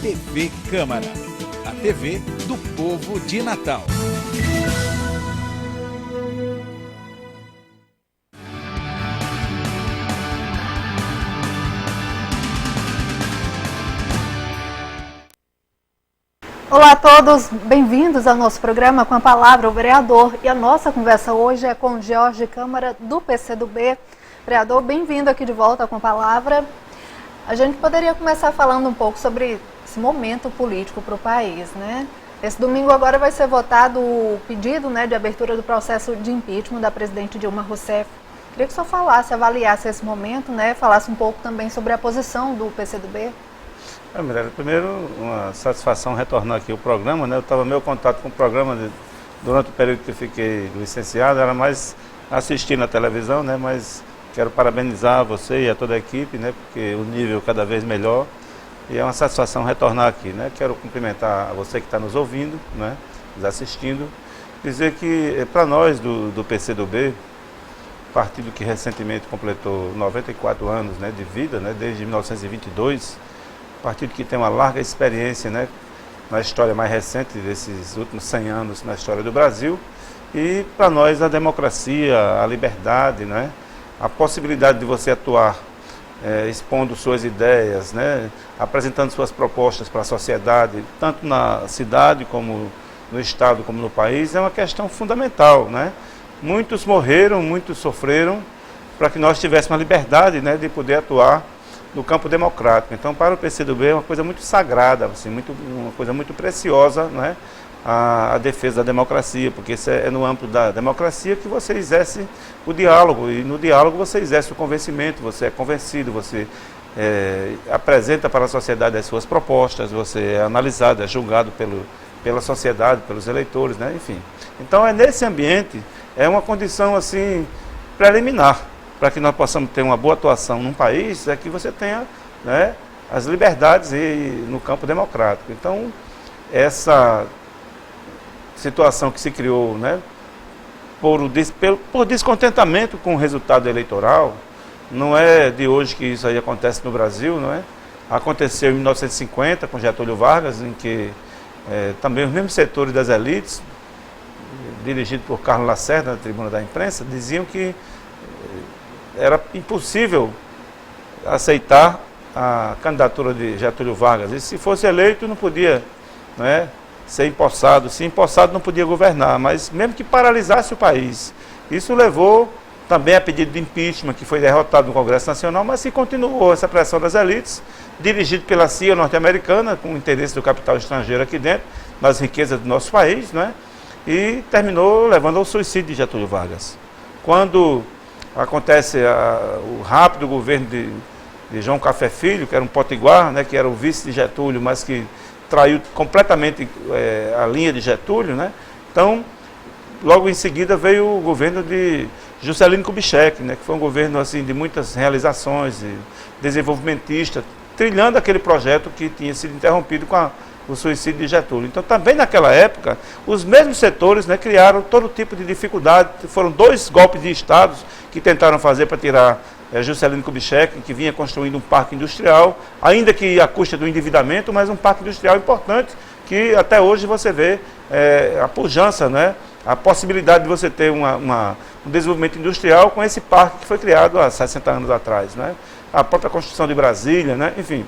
TV Câmara, a TV do povo de Natal. Olá a todos, bem-vindos ao nosso programa Com a Palavra, o Vereador. E a nossa conversa hoje é com Jorge Câmara, do PCdoB. Vereador, bem-vindo aqui de volta com a Palavra. A gente poderia começar falando um pouco sobre esse momento político para o país, né? Esse domingo agora vai ser votado o pedido, né, de abertura do processo de impeachment da presidente Dilma Rousseff. Queria que o senhor falasse, avaliasse esse momento, né? Falasse um pouco também sobre a posição do PCdoB. Mirella, primeiro, uma satisfação retornar aqui ao programa, né? Eu estava meu contato com o programa durante o período que eu fiquei licenciado, era mais assistindo a televisão, né? Mas quero parabenizar você e a toda a equipe, né? Porque o nível cada vez melhor e é uma satisfação retornar aqui, né? Quero cumprimentar a você que está nos ouvindo, né? Nos assistindo, dizer que para nós do PCdoB, partido que recentemente completou 94 anos, né, de vida, né? Desde 1922, partido que tem uma larga experiência, né, na história mais recente desses últimos 100 anos na história do Brasil. E para nós a democracia, a liberdade, né, a possibilidade de você atuar expondo suas ideias, né, apresentando suas propostas para a sociedade, tanto na cidade como no estado como no país, é uma questão fundamental, né? Muitos morreram, muitos sofreram para que nós tivéssemos a liberdade, né, de poder atuar no campo democrático. Então, para o PCdoB é uma coisa muito sagrada, assim, uma coisa muito preciosa, né, a defesa da democracia, porque isso é no âmbito da democracia que você exerce o diálogo, e no diálogo você exerce o convencimento, você é convencido, você apresenta para a sociedade as suas propostas, você é analisado, é julgado pela sociedade, pelos eleitores, né, enfim. Então, nesse ambiente, é uma condição assim preliminar para que nós possamos ter uma boa atuação num país, é que você tenha, né, as liberdades no campo democrático. Então, essa situação que se criou, né, por descontentamento com o resultado eleitoral, não é de hoje que isso aí acontece no Brasil, não é? Aconteceu em 1950 com Getúlio Vargas, em que também os mesmos setores das elites, dirigido por Carlos Lacerda na tribuna da imprensa, diziam que era impossível aceitar a candidatura de Getúlio Vargas. E se fosse eleito não podia, né, ser empossado. Se empossado não podia governar, mas mesmo que paralisasse o país. Isso levou também a pedido de impeachment, que foi derrotado no Congresso Nacional, mas se continuou essa pressão das elites, dirigido pela CIA norte-americana, com o interesse do capital estrangeiro aqui dentro, nas riquezas do nosso país, né, e terminou levando ao suicídio de Getúlio Vargas. Quando acontece o rápido governo de João Café Filho, que era um potiguar, né, que era o vice de Getúlio, mas que traiu completamente a linha de Getúlio, né? Então, logo em seguida veio o governo de Juscelino Kubitschek, né, que foi um governo assim, de muitas realizações, desenvolvimentista, trilhando aquele projeto que tinha sido interrompido com o suicídio de Getúlio. Então, também naquela época, os mesmos setores, né, criaram todo tipo de dificuldade. Foram 2 golpes de estados que tentaram fazer para tirar Juscelino Kubitschek, que vinha construindo um parque industrial, ainda que à custa do endividamento, mas um parque industrial importante, que até hoje você vê a pujança, né, a possibilidade de você ter um desenvolvimento industrial com esse parque que foi criado há 60 anos atrás, né? A própria construção de Brasília, né? Enfim.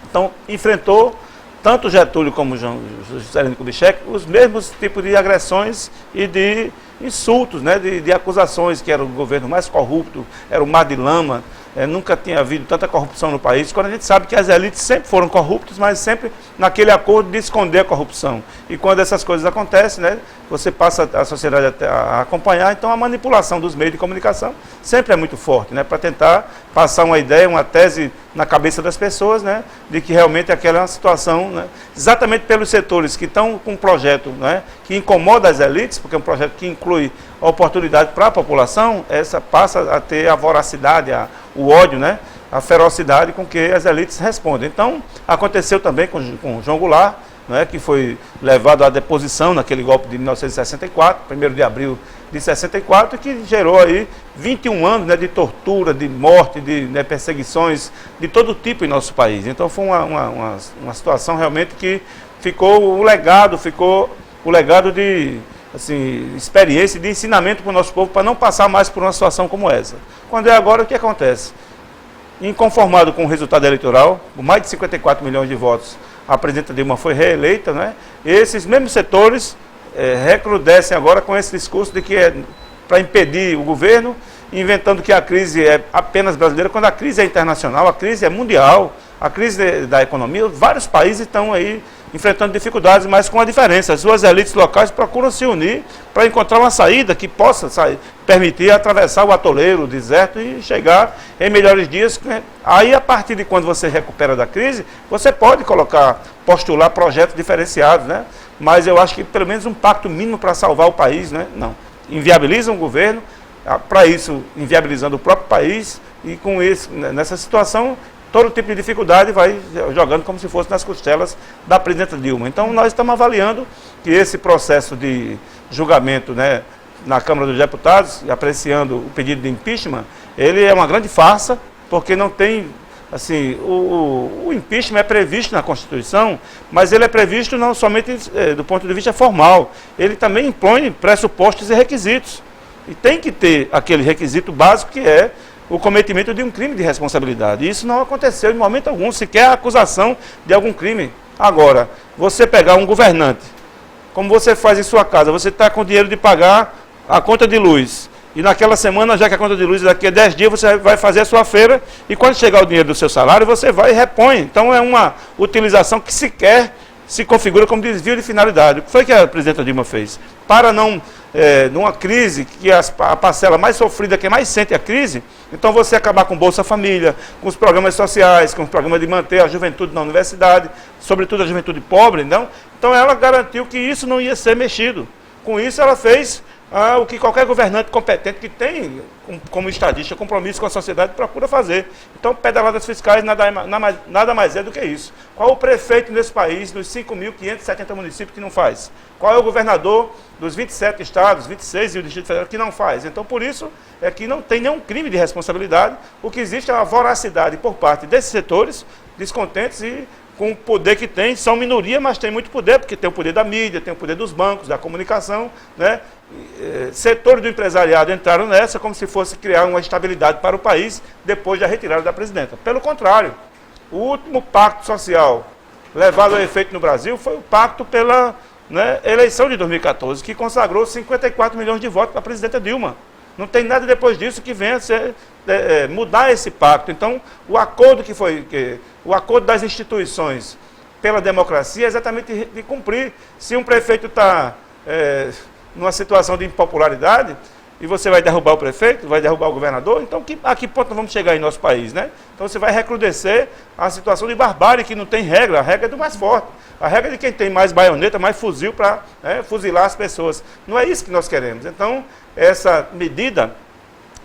Então, enfrentou tanto Getúlio como Juscelino Kubitschek, os mesmos tipos de agressões e de insultos, né, de acusações, que era o governo mais corrupto, era o mar de lama, nunca tinha havido tanta corrupção no país, quando a gente sabe que as elites sempre foram corruptas, mas sempre naquele acordo de esconder a corrupção. E quando essas coisas acontecem, né, você passa a sociedade a acompanhar, então a manipulação dos meios de comunicação sempre é muito forte, né, para tentar passar uma ideia, uma tese na cabeça das pessoas, né, de que realmente aquela é uma situação, né, exatamente pelos setores que estão com um projeto, né, que incomoda as elites, porque é um projeto que inclui a oportunidade para a população, essa passa a ter a voracidade, o ódio, né, a ferocidade com que as elites respondem. Então, aconteceu também com João Goulart, né, que foi levado à deposição naquele golpe de 1964, 1º de abril de 64, que gerou aí 21 anos, né, de tortura, de morte, de, né, perseguições de todo tipo em nosso país. Então foi uma situação realmente que ficou o legado de assim, experiência, de ensinamento para o nosso povo, para não passar mais por uma situação como essa. Quando é agora, o que acontece? Inconformado com o resultado eleitoral, com mais de 54 milhões de votos, a presidenta Dilma foi reeleita, né? Esses mesmos setores recrudescem agora com esse discurso de que é para impedir o governo, inventando que a crise é apenas brasileira, quando a crise é internacional, a crise é mundial, a crise da economia, vários países estão aí enfrentando dificuldades, mas com a diferença. As suas elites locais procuram se unir para encontrar uma saída que possa permitir atravessar o atoleiro, o deserto e chegar em melhores dias. Aí, a partir de quando você recupera da crise, você pode postular projetos diferenciados, né? Mas eu acho que pelo menos um pacto mínimo para salvar o país, né? Não. Inviabilizam o governo, para isso inviabilizando o próprio país, e com isso, nessa situação, todo tipo de dificuldade vai jogando como se fosse nas costelas da presidenta Dilma. Então, nós estamos avaliando que esse processo de julgamento, né, na Câmara dos Deputados, apreciando o pedido de impeachment, ele é uma grande farsa, porque não tem, assim, o impeachment é previsto na Constituição, mas ele é previsto não somente do ponto de vista formal, ele também impõe pressupostos e requisitos. E tem que ter aquele requisito básico que é o cometimento de um crime de responsabilidade. Isso não aconteceu em momento algum, sequer a acusação de algum crime. Agora, você pegar um governante, como você faz em sua casa, você está com dinheiro de pagar a conta de luz, e naquela semana, já que a conta de luz daqui a 10 dias, você vai fazer a sua feira, e quando chegar o dinheiro do seu salário, você vai e repõe. Então é uma utilização que sequer se configura como desvio de finalidade. O que foi que a presidenta Dilma fez? Para não, numa crise, que a parcela mais sofrida, que mais sente a crise, então você acabar com Bolsa Família, com os programas sociais, com os programas de manter a juventude na universidade, sobretudo a juventude pobre, não? Então ela garantiu que isso não ia ser mexido. Com isso ela fez o que qualquer governante competente que tem como estadista compromisso com a sociedade procura fazer. Então, pedaladas fiscais nada mais é do que isso. Qual o prefeito nesse país, nos 5.570 municípios, que não faz? Qual é o governador dos 27 estados, 26 e o Distrito Federal, que não faz? Então, por isso, é que não tem nenhum crime de responsabilidade. O que existe é uma voracidade por parte desses setores, descontentes e com o poder que tem, são minoria, mas tem muito poder, porque tem o poder da mídia, tem o poder dos bancos, da comunicação, né? Setores do empresariado entraram nessa como se fosse criar uma estabilidade para o país depois da retirada da presidenta. Pelo contrário, o último pacto social levado a efeito no Brasil foi o pacto pela, né, eleição de 2014, que consagrou 54 milhões de votos para a presidenta Dilma. Não tem nada depois disso que venha a ser, mudar esse pacto. Então, o acordo o acordo das instituições pela democracia é exatamente de cumprir. Se um prefeito está numa situação de impopularidade, e você vai derrubar o prefeito, vai derrubar o governador, então a que ponto nós vamos chegar em nosso país, né? Então você vai recrudescer a situação de barbárie, que não tem regra, a regra é do mais forte. A regra é de quem tem mais baioneta, mais fuzil para fuzilar as pessoas. Não é isso que nós queremos. Então, essa medida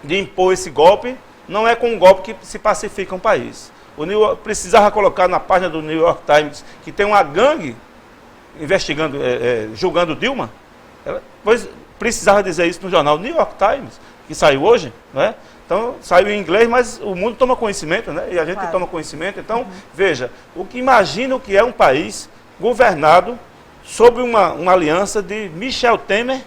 de impor esse golpe, não é com um golpe que se pacifica um país. Precisava colocar na página do New York Times que tem uma gangue investigando, julgando Dilma. Pois precisava dizer isso no jornal New York Times, que saiu hoje, né? Então, saiu em inglês, mas o mundo toma conhecimento, né? E a gente toma conhecimento. Então, veja, imagina o que é um país governado sob uma aliança de Michel Temer,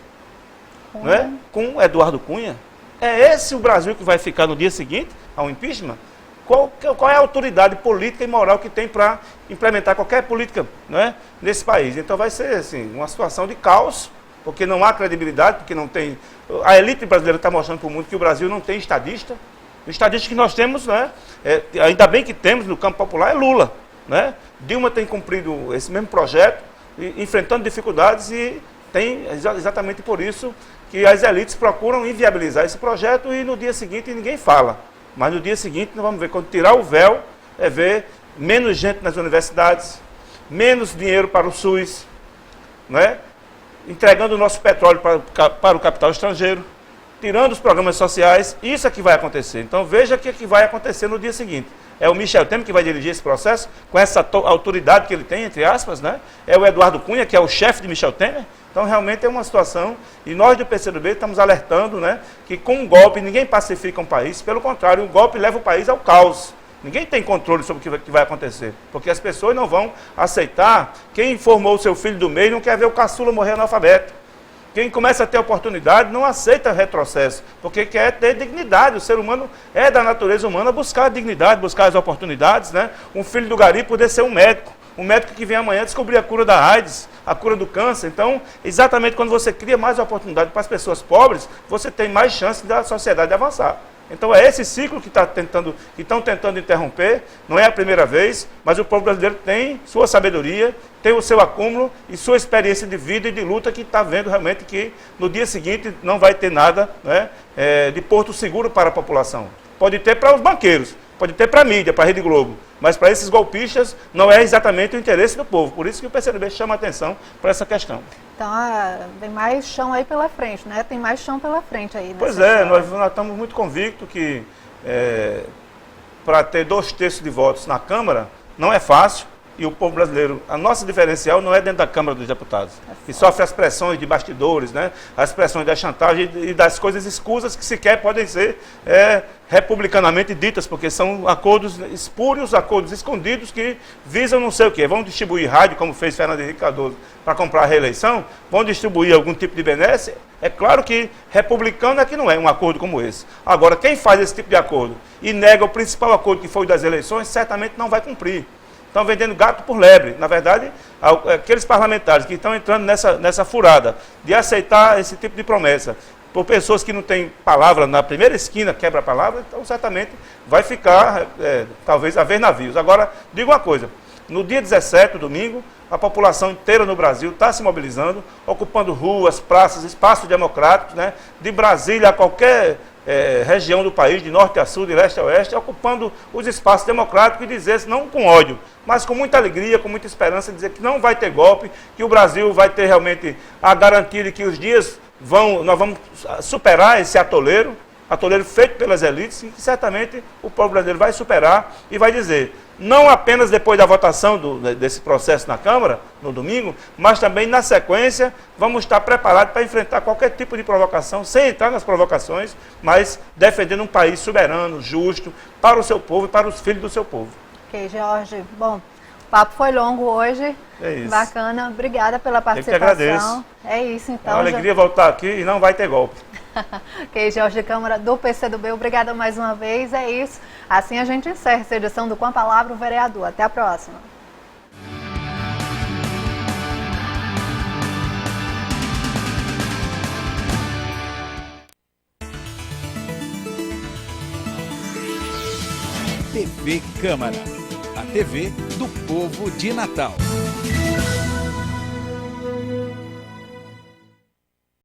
né, com Eduardo Cunha. É esse o Brasil que vai ficar no dia seguinte ao impeachment? Qual é a autoridade política e moral que tem para implementar qualquer política, né, nesse país? Então vai ser assim, uma situação de caos, porque não há credibilidade, porque não tem... A elite brasileira está mostrando para o mundo que o Brasil não tem estadista. O estadista que nós temos, né, ainda bem que temos no campo popular, é Lula. Né? Dilma tem cumprido esse mesmo projeto, enfrentando dificuldades, e tem exatamente por isso que as elites procuram inviabilizar esse projeto, e no dia seguinte ninguém fala. Mas no dia seguinte nós vamos ver, quando tirar o véu, ver menos gente nas universidades, menos dinheiro para o SUS, né? Entregando o nosso petróleo para o capital estrangeiro, tirando os programas sociais, isso é que vai acontecer. Então veja o que vai acontecer no dia seguinte. É o Michel Temer que vai dirigir esse processo, com essa autoridade que ele tem, entre aspas, né? É o Eduardo Cunha, que é o chefe de Michel Temer. Então realmente é uma situação, e nós do PCdoB estamos alertando, né, que com um golpe ninguém pacifica um país, pelo contrário, o golpe leva o país ao caos. Ninguém tem controle sobre o que vai acontecer, porque as pessoas não vão aceitar. Quem formou o seu filho do meio não quer ver o caçula morrer analfabeto. Quem começa a ter oportunidade não aceita retrocesso, porque quer ter dignidade. O ser humano é da natureza humana buscar a dignidade, buscar as oportunidades, né? Um filho do gari poder ser um médico que vem amanhã descobrir a cura da AIDS, a cura do câncer. Então, exatamente quando você cria mais oportunidade para as pessoas pobres, você tem mais chance da sociedade avançar. Então é esse ciclo que estão tentando interromper, não é a primeira vez, mas o povo brasileiro tem sua sabedoria, tem o seu acúmulo e sua experiência de vida e de luta, que está vendo realmente que no dia seguinte não vai ter nada, né, de porto seguro para a população. Pode ter para os banqueiros, pode ter para a mídia, para a Rede Globo, mas para esses golpistas não é exatamente o interesse do povo. Por isso que o PCdoB chama a atenção para essa questão. Então, tem mais chão aí pela frente, né? Tem mais chão pela frente aí. Pois é, nós estamos muito convictos que para ter 2/3 de votos na Câmara não é fácil. E o povo brasileiro, a nossa diferencial não é dentro da Câmara dos Deputados, que sofre as pressões de bastidores, né? As pressões da chantagem e das coisas escusas que sequer podem ser republicanamente ditas, porque são acordos espúrios, acordos escondidos que visam não sei o quê. Vão distribuir rádio, como fez Fernando Henrique Cardoso, para comprar a reeleição, vão distribuir algum tipo de benesse. É claro que republicano é que não é um acordo como esse. Agora, quem faz esse tipo de acordo e nega o principal acordo, que foi o das eleições, certamente não vai cumprir. Estão vendendo gato por lebre. Na verdade, aqueles parlamentares que estão entrando nessa furada de aceitar esse tipo de promessa por pessoas que não têm palavra na primeira esquina, quebra a palavra, então certamente vai ficar, talvez, a ver navios. Agora, digo uma coisa, no dia 17, domingo, a população inteira no Brasil está se mobilizando, ocupando ruas, praças, espaços democráticos, né, de Brasília a qualquer região do país, de norte a sul, de leste a oeste, ocupando os espaços democráticos e dizer, não com ódio, mas com muita alegria, com muita esperança, dizer que não vai ter golpe, que o Brasil vai ter realmente a garantia de que os dias nós vamos superar esse atoleiro feito pelas elites, e que certamente o povo brasileiro vai superar e vai dizer, não apenas depois da votação desse processo na Câmara, no domingo, mas também na sequência, vamos estar preparados para enfrentar qualquer tipo de provocação, sem entrar nas provocações, mas defendendo um país soberano, justo, para o seu povo e para os filhos do seu povo. Ok, Jorge. Bom, o papo foi longo hoje. É isso. Bacana. Obrigada pela participação. Eu que agradeço. É isso, então. É uma alegria voltar aqui e não vai ter golpe. Ok, Jorge Câmara do PCdoB, obrigada mais uma vez. É isso. Assim a gente encerra essa edição do Com a Palavra o Vereador. Até a próxima. TV Câmara, a TV do povo de Natal.